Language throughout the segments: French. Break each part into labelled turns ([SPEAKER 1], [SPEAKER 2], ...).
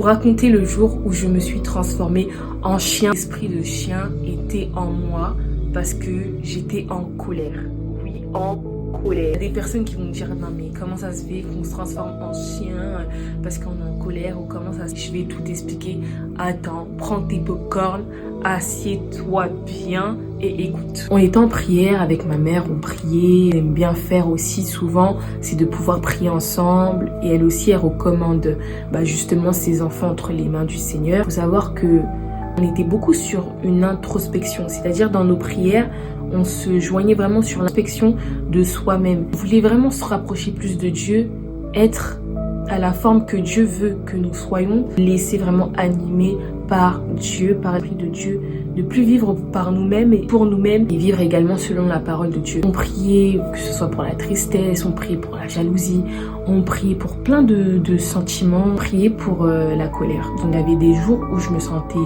[SPEAKER 1] vous raconter le jour où je me suis transformée en chien. L'esprit de chien était en moi parce que j'étais en colère. Oui, en colère. Il y a des personnes qui vont me dire non mais comment ça se fait qu'on se transforme en chien parce qu'on est en colère ou comment ça se fait. Je vais tout expliquer. Attends, prends tes popcorn, assieds-toi bien et écoute. On était en prière avec ma mère, on priait. Elle aime bien faire aussi souvent, c'est de pouvoir prier ensemble. Et elle aussi, elle recommande justement ses enfants entre les mains du Seigneur. Il faut savoir que on était beaucoup sur une introspection, c'est-à-dire dans nos prières, on se joignait vraiment sur l'inspection de soi-même. On voulait vraiment se rapprocher plus de Dieu, être à la forme que Dieu veut que nous soyons, laisser vraiment animer par Dieu, par l'Esprit de Dieu, ne plus vivre par nous-mêmes et pour nous-mêmes et vivre également selon la parole de Dieu. On priait que ce soit pour la tristesse, on priait pour la jalousie, on priait pour plein de sentiments, on priait pour la colère. Il y avait des jours où je me sentais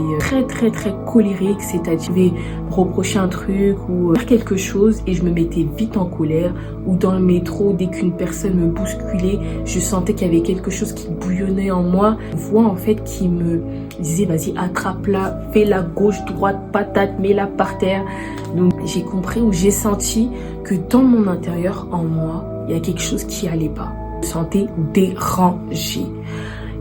[SPEAKER 1] très colérique, c'est-à-dire je vais me reprocher un truc ou faire quelque chose et je me mettais vite en colère, ou dans le métro, dès qu'une personne me bousculait, je sentais qu'il y avait quelque chose qui bouillonnait en moi, une voix en fait qui me disait vas-y attrape-la, fais-la gauche-droite, patate, mets-la par terre. Donc j'ai compris ou j'ai senti que dans mon intérieur, en moi, il y a quelque chose qui allait pas. Je me sentais dérangée.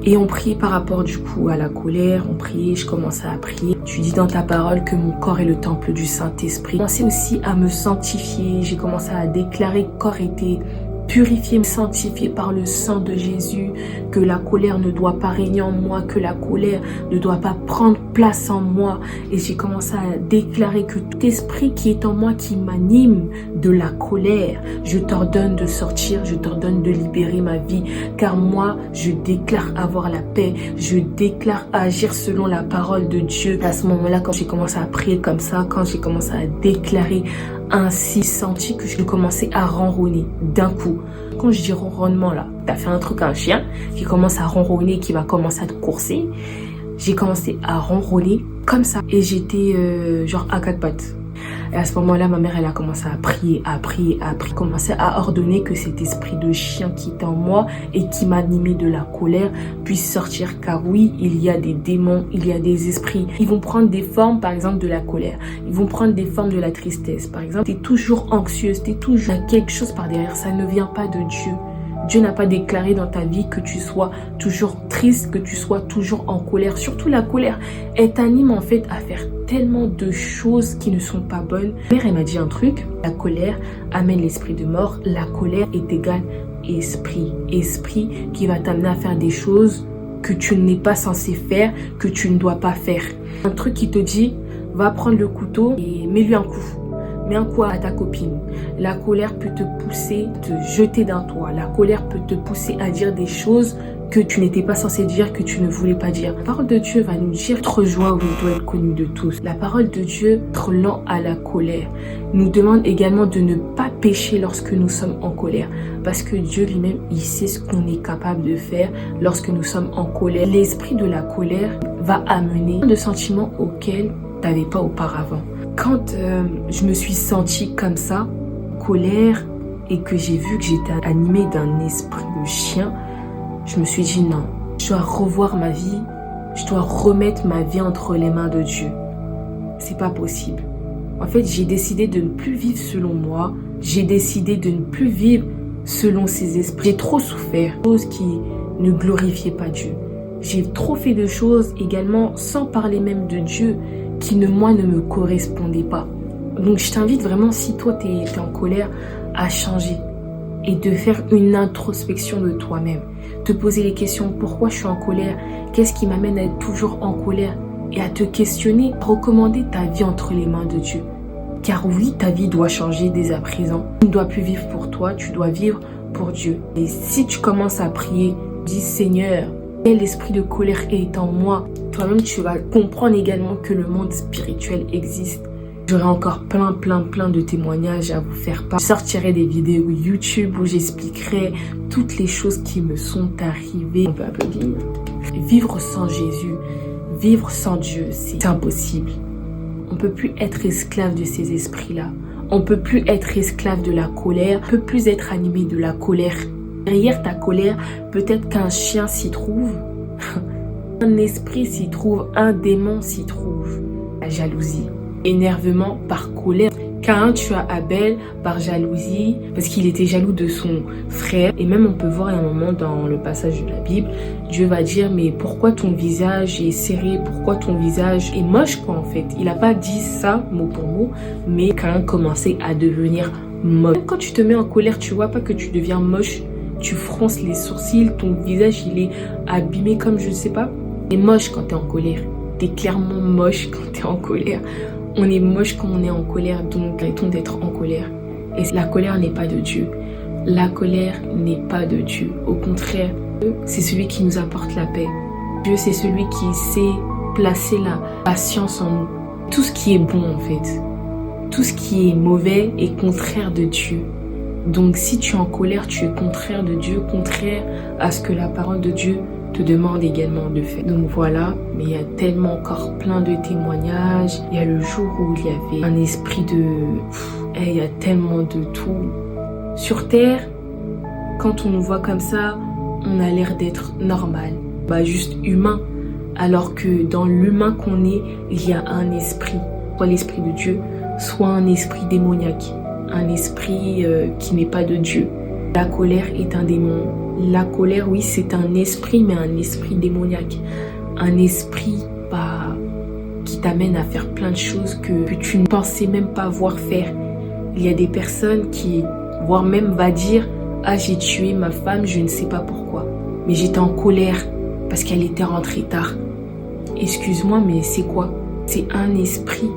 [SPEAKER 1] Et on priait par rapport du coup à la colère, on priait, je commençais à prier. Tu dis dans ta parole que mon corps est le temple du Saint-Esprit. J'ai commencé aussi à me sanctifier, j'ai commencé à déclarer que le corps était purifié, sanctifié par le sang de Jésus, que la colère ne doit pas régner en moi, que la colère ne doit pas prendre place en moi. Et j'ai commencé à déclarer que tout esprit qui est en moi, qui m'anime de la colère, je t'ordonne de sortir, je t'ordonne de libérer ma vie, car moi, je déclare avoir la paix, je déclare agir selon la parole de Dieu. À ce moment-là, quand j'ai commencé à prier comme ça, quand j'ai commencé à déclarer ainsi, senti que je commençais à ronronner d'un coup. Quand je dis ronronnement là, t'as fait un truc à un chien qui commence à ronronner, qui va commencer à te courser. J'ai commencé à ronronner comme ça et j'étais genre à quatre pattes. Et à ce moment-là, ma mère, elle a commencé à prier, commencer à ordonner que cet esprit de chien qui est en moi et qui m'animait de la colère puisse sortir. Car oui, il y a des démons, il y a des esprits. Ils vont prendre des formes, par exemple, de la colère. Ils vont prendre des formes de la tristesse. Par exemple, t'es toujours anxieuse, t'es toujours quelque chose par derrière. Ça ne vient pas de Dieu. Dieu n'a pas déclaré dans ta vie que tu sois toujours triste, que tu sois toujours en colère. Surtout la colère, elle t'anime en fait à faire tellement de choses qui ne sont pas bonnes. Ma mère, elle m'a dit un truc, la colère amène l'esprit de mort. La colère est égale esprit. Esprit qui va t'amener à faire des choses que tu n'es pas censé faire, que tu ne dois pas faire. Un truc qui te dit, va prendre le couteau et mets-lui un coup. Mets un coup à ta copine. La colère peut te pousser, te jeter d'un toit. La colère peut te pousser à dire des choses que tu n'étais pas censé dire, que tu ne voulais pas dire. La parole de Dieu va nous dire notre joie, oui, doit être connue de tous. La parole de Dieu, être lent à la colère, nous demande également de ne pas pécher lorsque nous sommes en colère. Parce que Dieu lui-même, il sait ce qu'on est capable de faire lorsque nous sommes en colère. L'esprit de la colère va amener de sentiments auxquels tu n'avais pas auparavant. Quand je me suis sentie comme ça, colère, et que j'ai vu que j'étais animée d'un esprit de chien, je me suis dit non, je dois revoir ma vie, je dois remettre ma vie entre les mains de Dieu. C'est pas possible. En fait, j'ai décidé de ne plus vivre selon moi, j'ai décidé de ne plus vivre selon ses esprits. J'ai trop souffert, des choses qui ne glorifiaient pas Dieu. J'ai trop fait de choses également, sans parler même de Dieu, qui ne me correspondaient pas. Donc je t'invite vraiment, si toi t'es en colère, à changer et de faire une introspection de toi-même. Te poser les questions, pourquoi je suis en colère? Qu'est-ce qui m'amène à être toujours en colère? Et à te questionner, recommander ta vie entre les mains de Dieu. Car oui, ta vie doit changer dès à présent. Tu ne dois plus vivre pour toi, tu dois vivre pour Dieu. Et si tu commences à prier, dis Seigneur, quel esprit de colère est en moi? Toi-même, tu vas comprendre également que le monde spirituel existe. J'aurai encore plein de témoignages à vous faire part. Je sortirai des vidéos YouTube où j'expliquerai toutes les choses qui me sont arrivées. On peut applaudir. Vivre sans Jésus, vivre sans Dieu, c'est impossible. On ne peut plus être esclave de ces esprits-là. On ne peut plus être esclave de la colère. On ne peut plus être animé de la colère. Derrière ta colère, peut-être qu'un chien s'y trouve. Un esprit s'y trouve, un démon s'y trouve. La jalousie. Énervement par colère. Caïn tua Abel par jalousie, parce qu'il était jaloux de son frère. Et même on peut voir à un moment dans le passage de la Bible, Dieu va dire, mais pourquoi ton visage est serré, pourquoi ton visage est moche quoi en fait. Il n'a pas dit ça mot pour mot, mais Caïn commençait à devenir moche. Quand tu te mets en colère, tu vois pas que tu deviens moche, tu fronces les sourcils, ton visage il est abîmé comme je ne sais pas. T'es moche quand t'es en colère, t'es clairement moche quand t'es en colère. On est moche quand on est en colère, donc arrêtons d'être en colère. Et la colère n'est pas de Dieu. La colère n'est pas de Dieu. Au contraire, c'est celui qui nous apporte la paix. Dieu, c'est celui qui sait placer la patience en nous. Tout ce qui est bon, en fait, tout ce qui est mauvais est contraire de Dieu. Donc, si tu es en colère, tu es contraire de Dieu, contraire à ce que la parole de Dieu te demande également de faire. Donc voilà, mais il y a tellement encore plein de témoignages. Il y a le jour où il y avait un esprit de... il y a tellement de tout. Sur Terre, quand on nous voit comme ça, on a l'air d'être normal. Juste humain. Alors que dans l'humain qu'on est, il y a un esprit. Soit l'esprit de Dieu, soit un esprit démoniaque. Un esprit qui n'est pas de Dieu. La colère est un démon. La colère, oui, c'est un esprit, mais un esprit démoniaque. Un esprit qui t'amène à faire plein de choses que tu ne pensais même pas voir faire. Il y a des personnes qui, voire même va dire, ah j'ai tué ma femme, je ne sais pas pourquoi. Mais j'étais en colère parce qu'elle était rentrée tard. Excuse-moi, mais c'est quoi? C'est un esprit.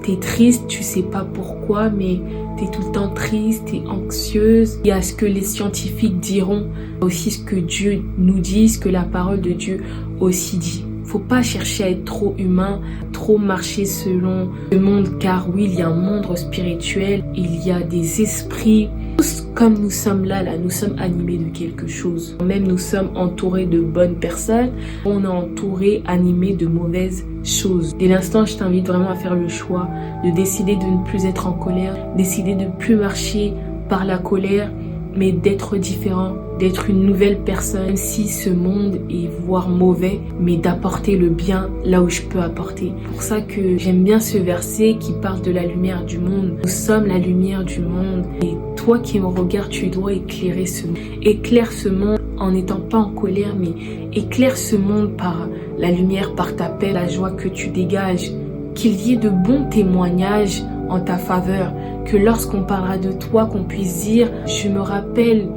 [SPEAKER 1] T'es triste, tu sais pas pourquoi, mais t'es tout le temps triste, t'es anxieuse. Il y a ce que les scientifiques diront, aussi ce que Dieu nous dit, ce que la parole de Dieu aussi dit. Faut pas chercher à être trop humain, trop marcher selon le monde, car oui, il y a un monde spirituel, il y a des esprits. Tous comme nous sommes là, nous sommes animés de quelque chose. Même nous sommes entourés de bonnes personnes, on est entouré, animé de mauvaises choses. Dès l'instant, je t'invite vraiment à faire le choix de décider de ne plus être en colère, décider de ne plus marcher par la colère, mais d'être différent, d'être une nouvelle personne, même si ce monde est voire mauvais, mais d'apporter le bien là où je peux apporter. C'est pour ça que j'aime bien ce verset qui parle de la lumière du monde. Nous sommes la lumière du monde. Et toi qui me regardes, tu dois éclairer ce monde. Éclaire ce monde en n'étant pas en colère, mais éclaire ce monde par la lumière, par ta paix, la joie que tu dégages. Qu'il y ait de bons témoignages en ta faveur, que lorsqu'on parlera de toi, qu'on puisse dire « Je me rappelle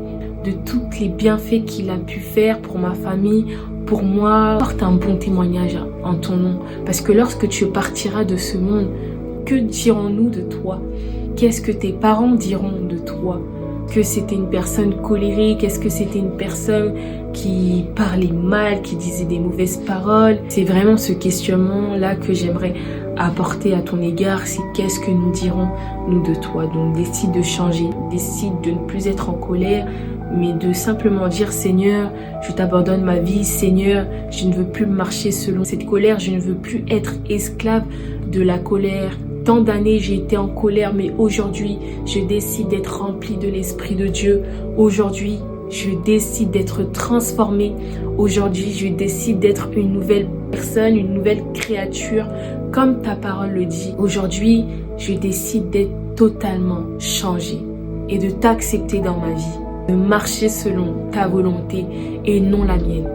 [SPEAKER 1] de tous les bienfaits qu'il a pu faire pour ma famille, pour moi. » Porte un bon témoignage en ton nom. Parce que lorsque tu partiras de ce monde, que dirons-nous de toi? Qu'est-ce que tes parents diront de toi? Que c'était une personne colérique? Est-ce que c'était une personne qui parlait mal, qui disait des mauvaises paroles? C'est vraiment ce questionnement-là que j'aimerais apporter à ton égard. C'est qu'est-ce que nous dirons, nous, de toi? Donc décide de changer, décide de ne plus être en colère, mais de simplement dire « Seigneur, je t'abandonne ma vie. Seigneur, je ne veux plus marcher selon cette colère. Je ne veux plus être esclave de la colère. » Tant d'années, j'ai été en colère, mais aujourd'hui, je décide d'être remplie de l'Esprit de Dieu. Aujourd'hui, je décide d'être transformée. Aujourd'hui, je décide d'être une nouvelle personne, une nouvelle créature, comme ta parole le dit. Aujourd'hui, je décide d'être totalement changée et de t'accepter dans ma vie, de marcher selon ta volonté et non la mienne.